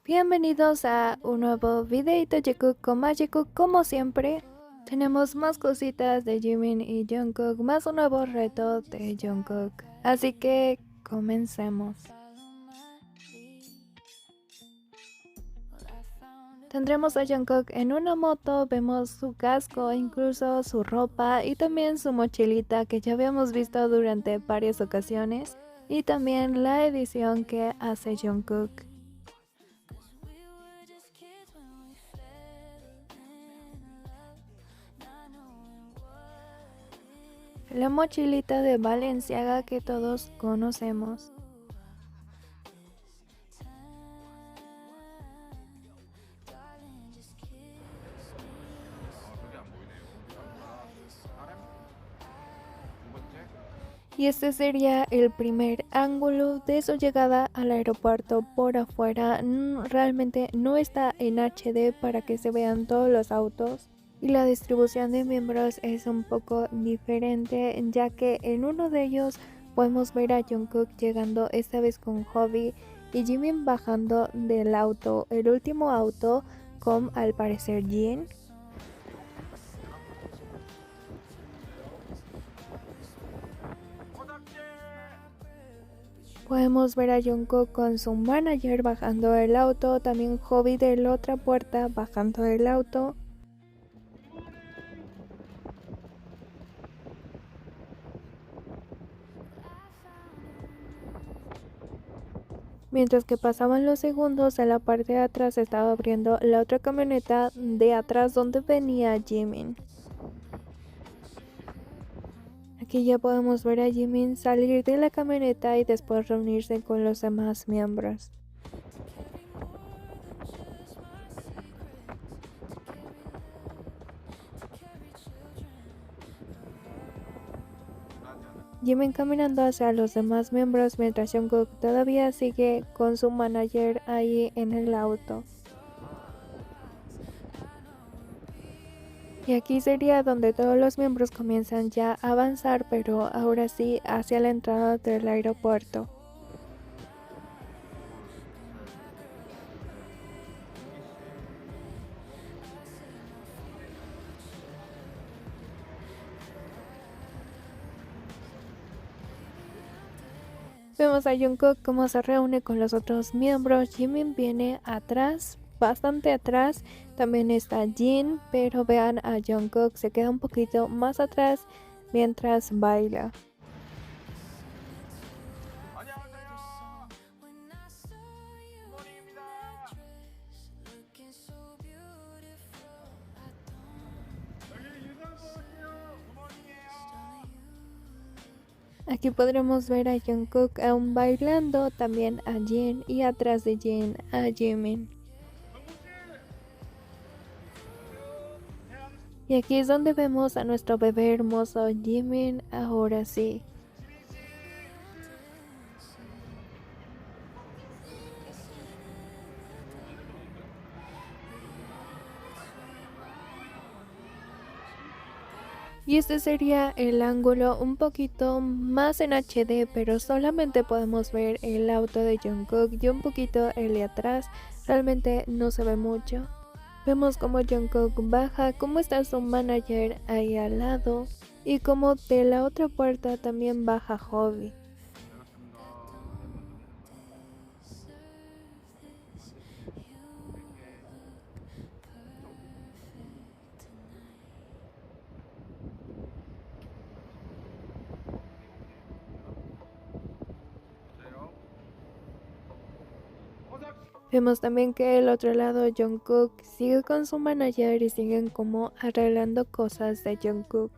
Bienvenidos a un nuevo videito Jikook con más Jikook. Como siempre, tenemos más cositas de Jimin y Jungkook, más un nuevo reto de Jungkook. Así que comencemos. Tendremos a Jungkook en una moto, vemos su casco, incluso su ropa y también su mochilita que ya habíamos visto durante varias ocasiones, y también la edición que hace Jungkook. La mochilita de Balenciaga que todos conocemos. Y este sería el primer ángulo de su llegada al aeropuerto por afuera. Realmente no está en HD para que se vean todos los autos. Y la distribución de miembros es un poco diferente, ya que en uno de ellos podemos ver a Jungkook llegando esta vez con Hobi y Jimin bajando del auto, el último auto con al parecer Jin. Podemos ver a Jungkook con su manager bajando del auto, también Hobi de la otra puerta bajando del auto. Mientras que pasaban los segundos, en la parte de atrás estaba abriendo la otra camioneta de atrás donde venía Jimin. Aquí ya podemos ver a Jimin salir de la camioneta y después reunirse con los demás miembros. Jimin caminando hacia los demás miembros mientras Jungkook todavía sigue con su manager ahí en el auto. Y aquí sería donde todos los miembros comienzan ya a avanzar, pero ahora sí hacia la entrada del aeropuerto. Vemos a Jungkook cómo se reúne con los otros miembros. Jimin viene atrás, bastante atrás. También está Jin, pero vean a Jungkook se queda un poquito más atrás mientras baila. Aquí podremos ver a Jungkook aún bailando, también a Jin y atrás de Jin a Jimin. Y aquí es donde vemos a nuestro bebé hermoso Jimin, ahora sí. Y este sería el ángulo un poquito más en HD, pero solamente podemos ver el auto de Jungkook y un poquito el de atrás. Realmente no se ve mucho. Vemos como Jungkook baja, cómo está su manager ahí al lado y como de la otra puerta también baja Hobi. Vemos también que el otro lado Jungkook sigue con su manager y siguen como arreglando cosas de Jungkook.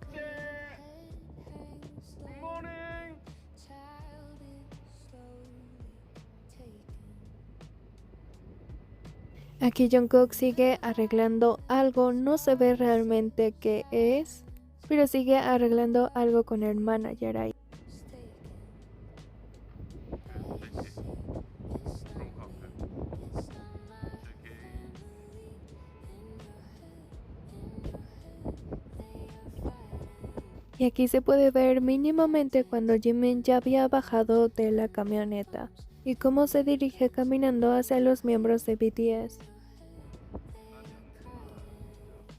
Aquí Jungkook sigue arreglando algo, no se ve realmente qué es, pero sigue arreglando algo con el manager ahí. Y aquí se puede ver mínimamente cuando Jimin ya había bajado de la camioneta. y cómo se dirige caminando hacia los miembros de BTS.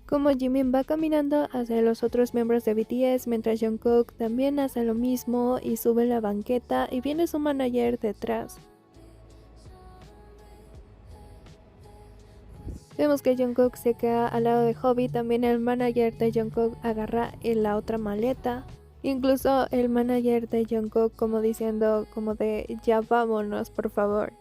Como Jimin va caminando hacia los otros miembros de BTS mientras Jungkook también hace lo mismo y sube la banqueta y viene su manager detrás. Vemos que Jungkook se queda al lado de Hobi, también el manager de Jungkook agarra en la otra maleta. Incluso el manager de Jungkook como diciendo como de ya vámonos por favor.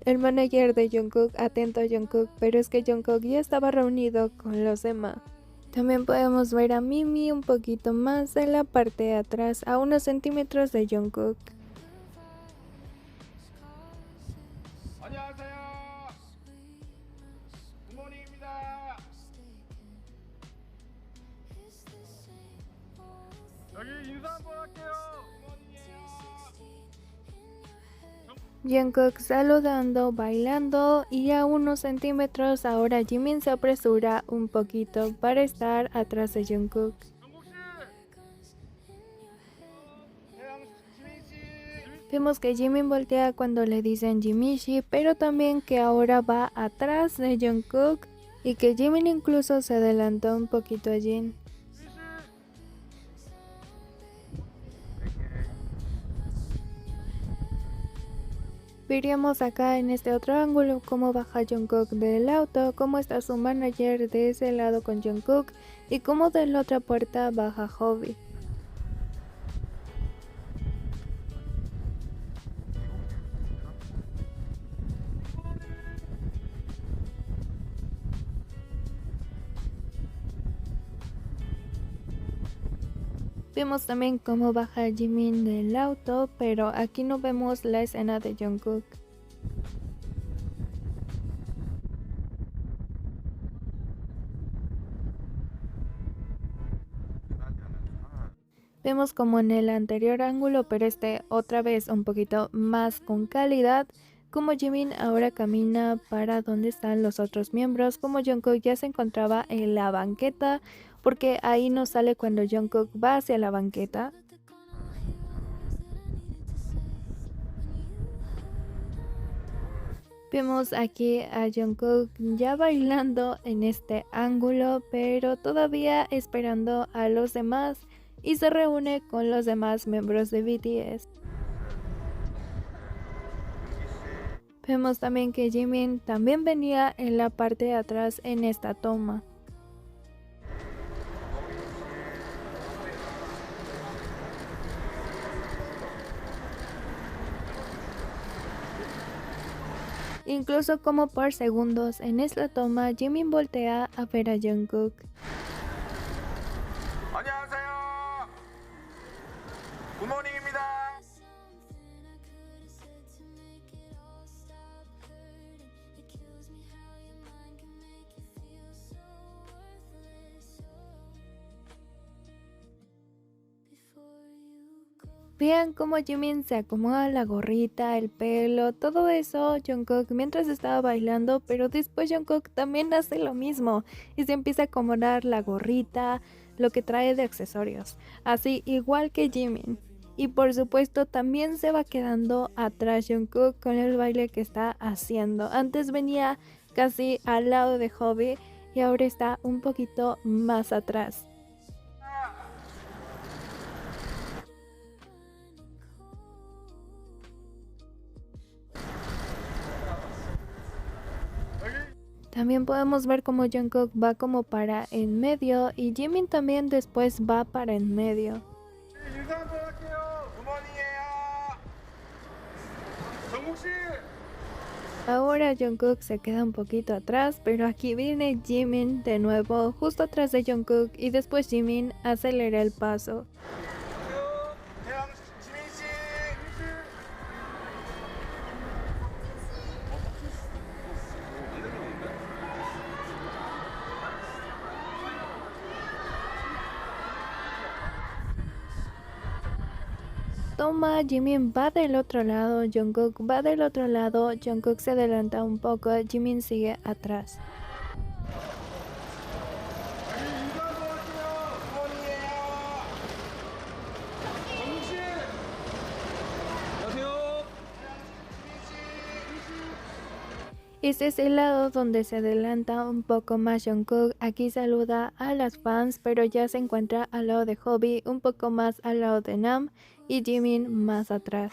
El manager de Jungkook atento a Jungkook, pero es que Jungkook ya estaba reunido con los demás. También podemos ver a Mimi un poquito más en la parte de atrás, a unos centímetros de Jungkook. Jungkook saludando, bailando y a unos centímetros ahora Jimin se apresura un poquito para estar atrás de Jungkook. Vemos que Jimin voltea cuando le dicen Jimishi, pero también que ahora va atrás de Jungkook y que Jimin incluso se adelantó un poquito a Jin. Veríamos acá en este otro ángulo cómo baja Jungkook del auto, cómo está su manager de ese lado con Jungkook y cómo de la otra puerta baja Hobi. Vemos también cómo baja Jimin del auto, pero aquí no vemos la escena de Jungkook. Vemos como en el anterior ángulo, pero este otra vez un poquito más con calidad, como Jimin ahora camina para donde están los otros miembros, como Jungkook ya se encontraba en la banqueta, porque ahí no sale cuando Jungkook va hacia la banqueta. Vemos aquí a Jungkook ya bailando en este ángulo, pero todavía esperando a los demás y se reúne con los demás miembros de BTS. Vemos también que Jimin también venía en la parte de atrás en esta toma. Incluso como por segundos en esta toma Jimin voltea a ver a Jungkook. Vean cómo Jimin se acomoda la gorrita, el pelo, todo eso Jungkook mientras estaba bailando, pero después Jungkook también hace lo mismo y se empieza a acomodar la gorrita, lo que trae de accesorios, así igual que Jimin. Y por supuesto también se va quedando atrás Jungkook con el baile que está haciendo. Antes venía casi al lado de Hobi y ahora está un poquito más atrás. También podemos ver como Jungkook va como para en medio y Jimin también después va para en medio. Ahora Jungkook se queda un poquito atrás, pero aquí viene Jimin de nuevo justo atrás de Jungkook y después Jimin acelera el paso. toma, Jimin va del otro lado, Jungkook va del otro lado, Jungkook se adelanta un poco, Jimin sigue atrás. Este es el lado donde se adelanta un poco más Jungkook. Aquí saluda a las fans, pero ya se encuentra al lado de Hobby, un poco más al lado de Nam y Jimin más atrás.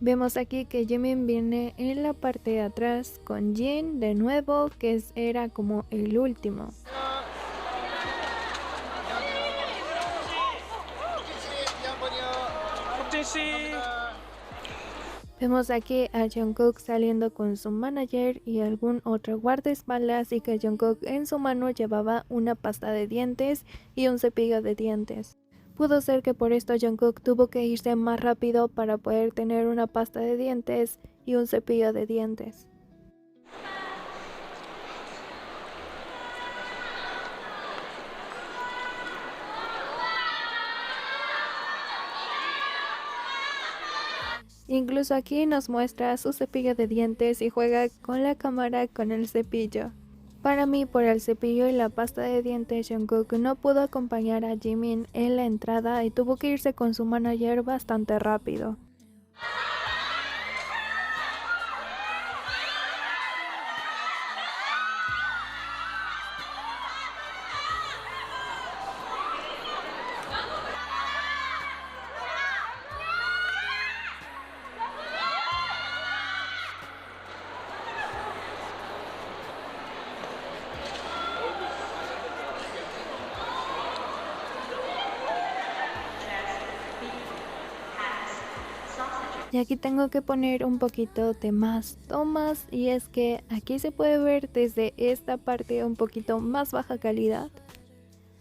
Vemos aquí que Jimin viene en la parte de atrás con Jin de nuevo, que era como el último. Vemos aquí a Jungkook saliendo con su manager y algún otro guardaespaldas, y que Jungkook en su mano llevaba una pasta de dientes y un cepillo de dientes. Pudo ser que por esto Jungkook tuvo que irse más rápido para poder tener una pasta de dientes y un cepillo de dientes. Incluso aquí nos muestra su cepillo de dientes y juega con la cámara con el cepillo. Para mí, por el cepillo y la pasta de dientes, Jungkook no pudo acompañar a Jimin en la entrada y tuvo que irse con su manager bastante rápido. Y aquí tengo que poner un poquito de más tomas, y es que aquí se puede ver desde esta parte un poquito más baja calidad.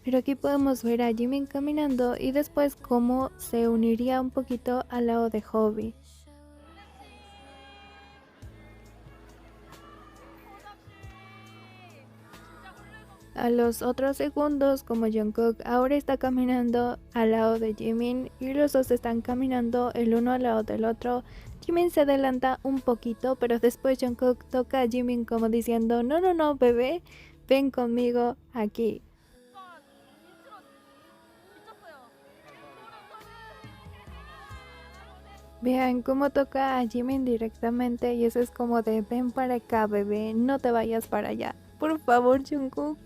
Pero aquí podemos ver a Jimin caminando y después cómo se uniría un poquito al lado de Hobby. A los otros segundos, como Jungkook ahora está caminando al lado de Jimin y los dos están caminando el uno al lado del otro, Jimin se adelanta un poquito, pero después Jungkook toca a Jimin como diciendo: no, no, no, bebé, ven conmigo aquí. Vean cómo toca a Jimin directamente, y eso es como de: ven para acá, bebé, no te vayas para allá. Por favor, Jungkook.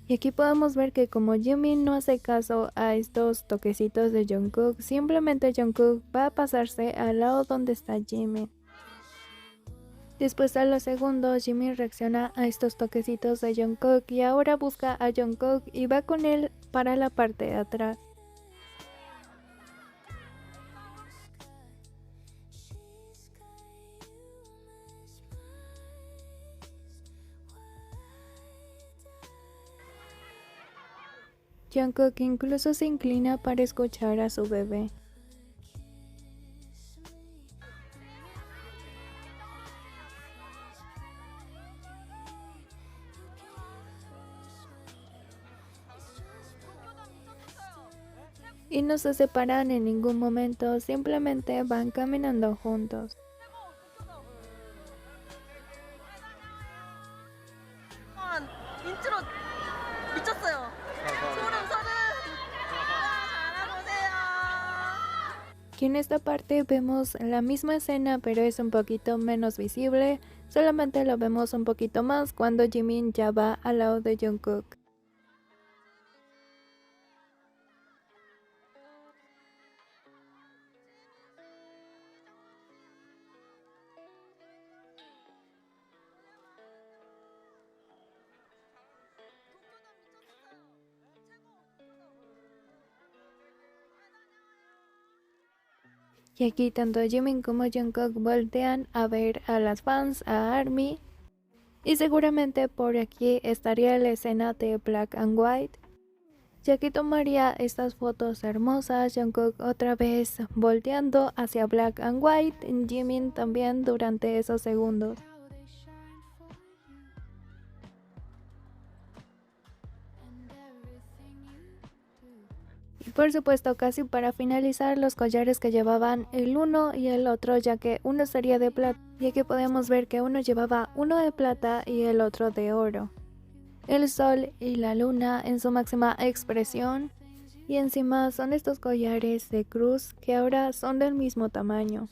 Y aquí podemos ver que como Jimin no hace caso a estos toquecitos de Jungkook, simplemente Jungkook va a pasarse al lado donde está Jimin. Después, a los segundos, Jimin reacciona a estos toquecitos de Jungkook y ahora busca a Jungkook y va con él para la parte de atrás. Jungkook incluso se inclina para escuchar a su bebé. Y no se separan en ningún momento, simplemente van caminando juntos. Aquí en esta parte vemos la misma escena, pero es un poquito menos visible, solamente lo vemos un poquito más cuando Jimin ya va al lado de Jungkook. Y aquí tanto Jimin como Jungkook voltean a ver a las fans, a ARMY. Y seguramente por aquí estaría la escena de Black and White. Y aquí tomaría estas fotos hermosas, Jungkook otra vez volteando hacia Black and White, Jimin también durante esos segundos. Y por supuesto, casi para finalizar, los collares que llevaban el uno y el otro, ya que uno sería de plata, y aquí podemos ver que uno llevaba uno de plata y el otro de oro. El sol y la luna en su máxima expresión, y encima son estos collares de cruz que ahora son del mismo tamaño.